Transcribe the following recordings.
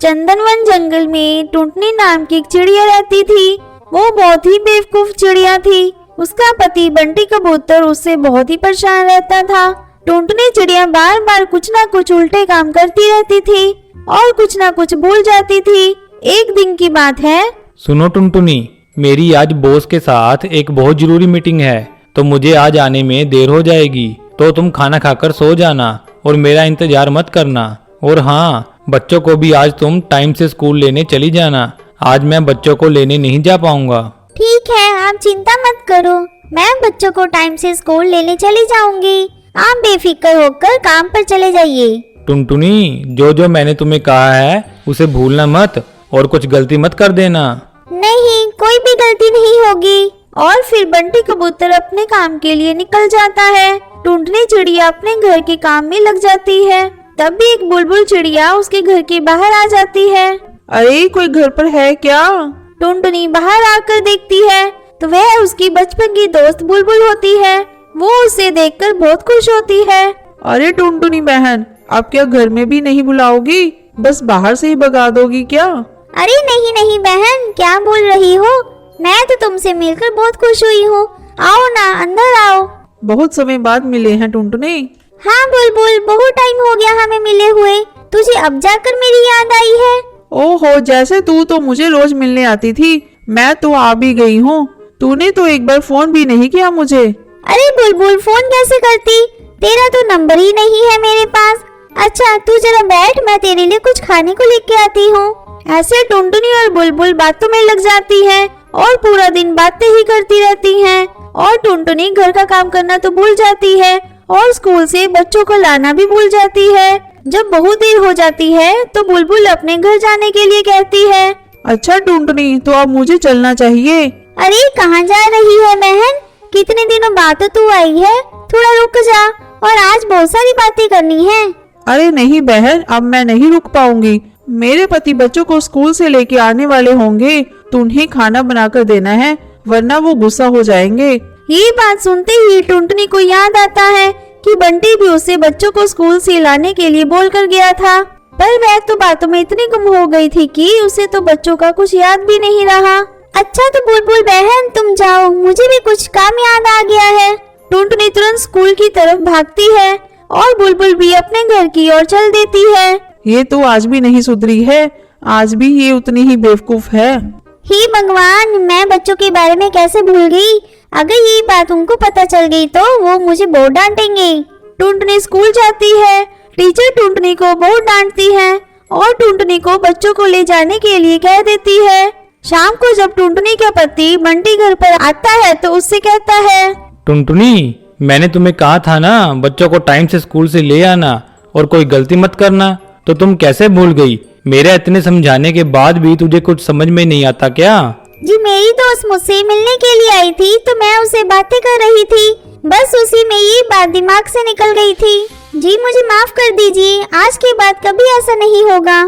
चंदनवन जंगल में टुनटुनी नाम की एक चिड़िया रहती थी। वो बहुत ही बेवकूफ चिड़िया थी। उसका पति बंटी कबूतर उससे बहुत ही परेशान रहता था। टुनटुनी चिड़िया बार बार कुछ ना कुछ उल्टे काम करती रहती थी और कुछ ना कुछ भूल जाती थी। एक दिन की बात है। सुनो टुनटुनी, मेरी आज बॉस के साथ एक बहुत जरूरी मीटिंग है, तो मुझे आज आने में देर हो जाएगी। तो तुम खाना खाकर सो जाना और मेरा इंतजार मत करना। और हाँ, बच्चों को भी आज तुम टाइम से स्कूल लेने चली जाना। आज मैं बच्चों को लेने नहीं जा पाऊंगा। ठीक है, आप चिंता मत करो, मैं बच्चों को टाइम से स्कूल लेने चली जाऊंगी। आप बेफिक्र होकर काम पर चले जाइए। टुनटुनी, जो मैंने तुम्हें कहा है उसे भूलना मत और कुछ गलती मत कर देना। नहीं, कोई भी गलती नहीं होगी। और फिर बंटी कबूतर अपने काम के लिए निकल जाता है। टुनटुनी चिड़िया अपने घर के काम में लग जाती है। तब भी एक बुलबुल चिड़िया उसके घर के बाहर आ जाती है। अरे, कोई घर पर है क्या? टुनटुनी बाहर आकर देखती है तो वह उसकी बचपन की दोस्त बुलबुल होती है। वो उसे देखकर बहुत खुश होती है। अरे टुनटुनी बहन, आप क्या घर में भी नहीं बुलाओगी? बस बाहर से ही भगा दोगी क्या? अरे नहीं नहीं बहन, क्या बोल रही हो? मैं तो तुमसे मिलकर बहुत खुश हुई हूँ। आओ ना, अंदर आओ। बहुत समय बाद मिले हैं टुनटुनी। हाँ बुलबुल, बहुत टाइम हो गया हमें मिले हुए। तुझे अब जाकर मेरी याद आई है? ओहो, जैसे तू तो मुझे रोज मिलने आती थी, मैं तो आ भी गई हूँ। तूने तो एक बार फोन भी नहीं किया मुझे। अरे बुलबुल, फोन कैसे करती? तेरा तो नंबर ही नहीं है मेरे पास। अच्छा, तू जरा बैठ, मैं तेरे लिए कुछ खाने को लेके आती हूँ। ऐसे टुनटुनी और बुलबुल बातों में लग जाती है और पूरा दिन बातें ही करती रहती हैं। और टुनटुनी घर का काम करना तो भूल जाती है और स्कूल से बच्चों को लाना भी भूल जाती है। जब बहुत देर हो जाती है तो बुलबुल अपने घर जाने के लिए कहती है। अच्छा टुनटुनी, तो अब मुझे चलना चाहिए। अरे कहाँ जा रही है बहन? कितने दिनों बाद तो तू आई है, थोड़ा रुक जा, और आज बहुत सारी बातें करनी है। अरे नहीं बहन, अब मैं नहीं रुक पाऊंगी। मेरे पति बच्चों को स्कूल से लेके आने वाले होंगे, तो उन्हें खाना बनाकर देना है, वरना वो गुस्सा हो जाएंगे। ये बात सुनते ही टुनटुनी को याद आता है कि बंटी भी उसे बच्चों को स्कूल से लाने के लिए बोल कर गया था, पर वह तो बातों में इतनी गुम हो गई थी कि उसे तो बच्चों का कुछ याद भी नहीं रहा। अच्छा तो बुलबुल बहन, तुम जाओ, मुझे भी कुछ काम याद आ गया है। टुनटुनी तुरंत स्कूल की तरफ भागती है और बुलबुल भी अपने घर की ओर चल देती है। ये तो आज भी नहीं सुधरी है, आज भी ये उतनी ही बेवकूफ है। हे भगवान, मैं बच्चों के बारे में कैसे भूल गई? अगर ये बात उनको पता चल गई तो वो मुझे बहुत डांटेंगे। टुनटुनी स्कूल जाती है। टीचर टुनटुनी को बहुत डांटती है और टुनटुनी को बच्चों को ले जाने के लिए कह देती है। शाम को जब टुनटुनी का पति बंटी घर पर आता है तो उससे कहता है, टुनटुनी, मैंने तुम्हें कहा था ना बच्चों को टाइम से स्कूल से ले आना और कोई गलती मत करना, तो तुम कैसे भूल गई? मेरे इतने समझाने के बाद भी तुझे कुछ समझ में नहीं आता क्या? जी मेरी दोस्त मुझसे मिलने के लिए आई थी तो मैं उसे बातें कर रही थी, बस उसी में ये बात दिमाग से निकल गई थी। जी मुझे माफ कर दीजिए, आज के बाद कभी ऐसा नहीं होगा।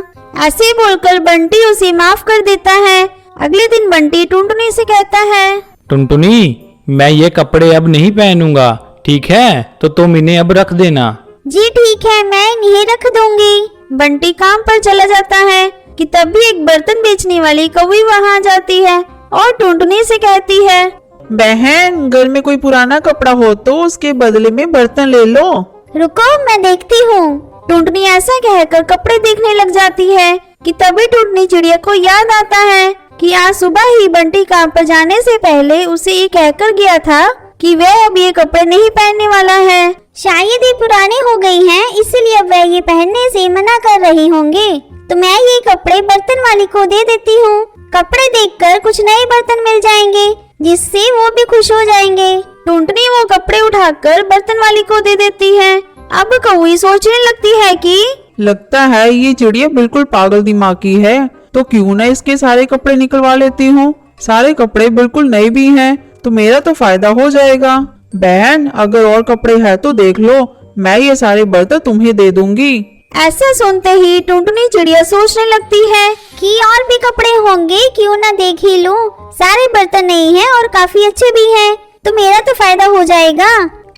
ऐसे बोलकर बंटी उसे माफ कर देता है। अगले दिन बंटी टुनटुनी से कहता है, टुनटुनी, मैं ये कपड़े अब नहीं पहनूंगा, ठीक है? तो तुम इन्हें अब रख देना। जी ठीक है, मैं इन्हें रख दूंगी। बंटी काम पर चला जाता है कि तभी एक बर्तन बेचने वाली कौवी वहाँ जाती है और टुनटुनी से कहती है, बहन, घर में कोई पुराना कपड़ा हो तो उसके बदले में बर्तन ले लो। रुको मैं देखती हूँ। टुनटुनी ऐसा कहकर कपड़े देखने लग जाती है कि तभी टुनटुनी चिड़िया को याद आता है कि आज सुबह ही बंटी काम पर जाने से पहले उसे ये कहकर गया था कि वह अब ये कपड़े नहीं पहनने वाला है। शायद ये पुराने हो गए हैं, इसलिए अब वह ये पहनने से मना कर रही होंगे। तो मैं ये कपड़े बर्तन वाली को दे देती हूँ। कपड़े देखकर कुछ नए बर्तन मिल जाएंगे जिससे वो भी खुश हो जाएंगे। टुनटुनी वो कपड़े उठाकर बर्तन वाली को दे देती है। अब कौवी सोचने लगती है कि लगता है ये चिड़िया बिल्कुल पागल दिमाग की है, तो क्यों ना इसके सारे कपड़े निकलवा लेती हूँ। सारे कपड़े बिल्कुल नए भी हैं, तो मेरा तो फायदा हो जाएगा। बहन, अगर और कपड़े हैं तो देख लो, मैं ये सारे बर्तन तुम्हें दे दूंगी। ऐसा सुनते ही टुनटुनी चिड़िया सोचने लगती है कि और भी कपड़े होंगे, क्यों ना देख ही लूं। सारे बर्तन नए हैं और काफी अच्छे भी हैं, तो मेरा तो फायदा हो जाएगा।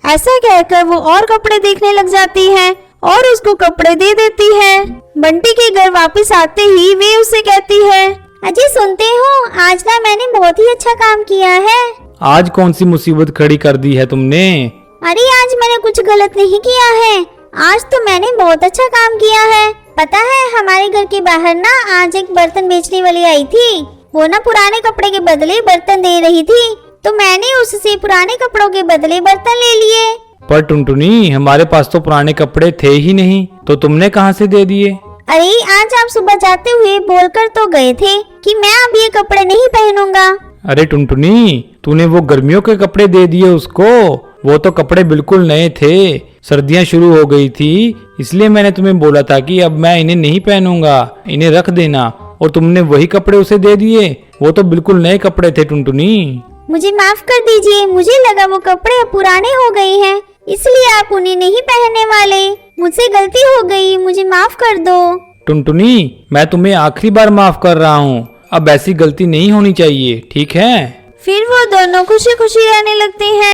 ऐसा कहकर वो और कपड़े देखने लग जाती है और उसको कपड़े दे देती है। बंटी के घर वापस आते ही वे उसे कहती है, अजय सुनते हो, आज ना मैंने बहुत ही अच्छा काम किया है। आज कौन सी मुसीबत खड़ी कर दी है तुमने? अरे आज मैंने कुछ गलत नहीं किया है, आज तो मैंने बहुत अच्छा काम किया है। पता है हमारे घर के बाहर ना आज एक बर्तन बेचने वाली आई थी। वो ना पुराने कपड़े के बदले बर्तन दे रही थी, तो मैंने उससे पुराने कपड़ों के बदले बर्तन ले लिए। पर टुनटुनी, हमारे पास तो पुराने कपड़े थे ही नहीं, तो तुमने कहाँ से दे दिए? अरे आज आप सुबह जाते हुए बोलकर तो गए थे कि मैं अब ये कपड़े नहीं पहनूंगा। अरे टुनटुनी, तूने वो गर्मियों के कपड़े दे दिए उसको। वो तो कपड़े बिल्कुल नए थे, सर्दियां शुरू हो गई थी, इसलिए मैंने तुम्हें बोला था कि अब मैं इन्हें नहीं पहनूंगा, इन्हें रख देना, और तुमने वही कपड़े उसे दे दिए। वो तो बिल्कुल नए कपड़े थे टुनटुनी। मुझे माफ कर दीजिए, मुझे लगा वो कपड़े अब पुराने हो गए हैं, इसलिए आप उन्हें नहीं पहनने वाले। मुझसे गलती हो गई, मुझे माफ कर दो। टुनटुनी, मैं तुम्हें आखिरी बार माफ कर रहा हूँ, अब ऐसी गलती नहीं होनी चाहिए, ठीक है? फिर वो दोनों खुशी खुशी रहने लगते हैं।